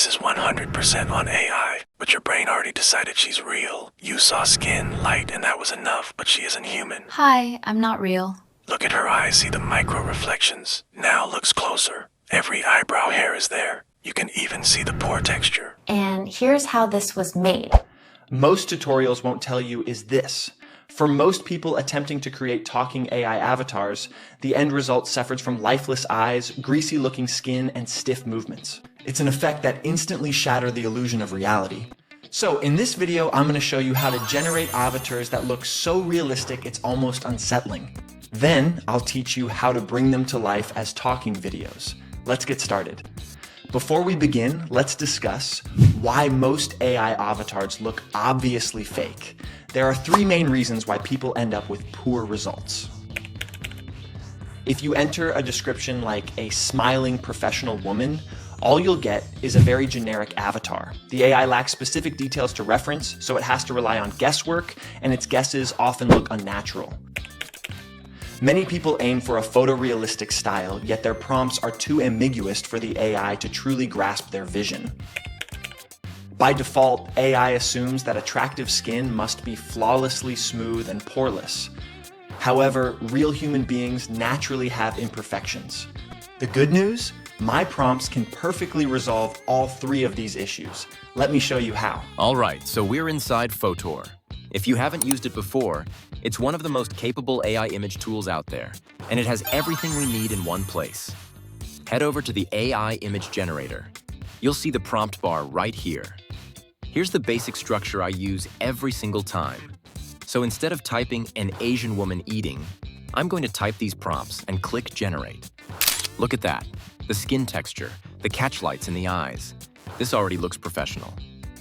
This is 100% on AI, but your brain already decided she's real. You saw skin, light, and that was enough, but she isn't human. Hi, I'm not real. Look at her eyes, see the micro reflections. Now looks closer. Every eyebrow hair is there. You can even see the pore texture. And here's how this was made. Most tutorials won't tell you is this. For most people attempting to create talking AI avatars, the end result suffers from lifeless eyes, greasy-looking skin, and stiff movements. It's an effect that instantly shatters the illusion of reality. So in this video, I'm going to show you how to generate avatars that look so realistic it's almost unsettling. Then I'll teach you how to bring them to life as talking videos. Let's get started. Before we begin, let's discuss why most AI avatars look obviously fake. There are three main reasons why people end up with poor results. If you enter a description like a smiling professional woman, all you'll get is a very generic avatar. The AI lacks specific details to reference, so it has to rely on guesswork, and its guesses often look unnatural. Many people aim for a photorealistic style, yet their prompts are too ambiguous for the AI to truly grasp their vision. By default, AI assumes that attractive skin must be flawlessly smooth and poreless. However, real human beings naturally have imperfections. The good news? My prompts can perfectly resolve all three of these issues. Let me show you how. All right, so we're inside Fotor. If you haven't used it before, it's one of the most capable AI image tools out there, and it has everything we need in one place. Head over to the AI image generator. You'll see the prompt bar right here. Here's the basic structure I use every single time. So instead of typing an Asian woman eating, I'm going to type these prompts and click generate. Look at that, the skin texture, the catch lights in the eyes. This already looks professional.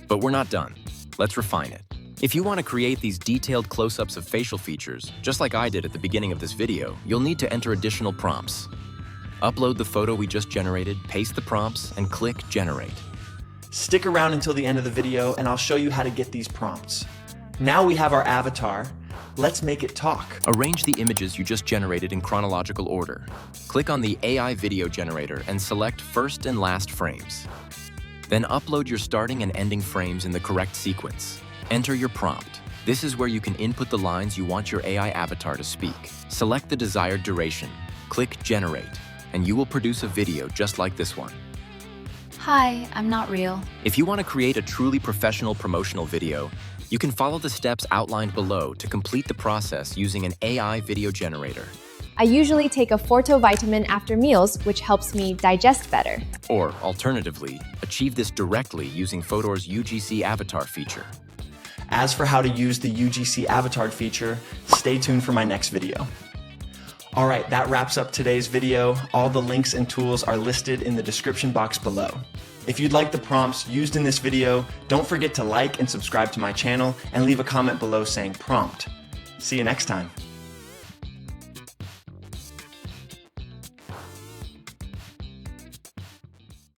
But we're not done. Let's refine it. If you want to create these detailed close-ups of facial features, just like I did at the beginning of this video, you'll need to enter additional prompts. Upload the photo we just generated, paste the prompts, and click generate. Stick around until the end of the video and I'll show you how to get these prompts. Now we have our avatar. Let's make it talk. Arrange the images you just generated in chronological order. Click on the AI video generator and select first and last frames. Then upload your starting and ending frames in the correct sequence. Enter your prompt. This is where you can input the lines you want your AI avatar to speak. Select the desired duration. Click generate, and you will produce a video just like this one. Hi, I'm not real. If you want to create a truly professional promotional video, you can follow the steps outlined below to complete the process using an AI video generator. I usually take a vitamin after meals, which helps me digest better. Or, alternatively, achieve this directly using Fotor's UGC avatar feature. As for how to use the UGC avatar feature, stay tuned for my next video. All right, that wraps up today's video. All the links and tools are listed in the description box below. If you'd like the prompts used in this video, don't forget to like and subscribe to my channel and leave a comment below saying prompt. See you next time.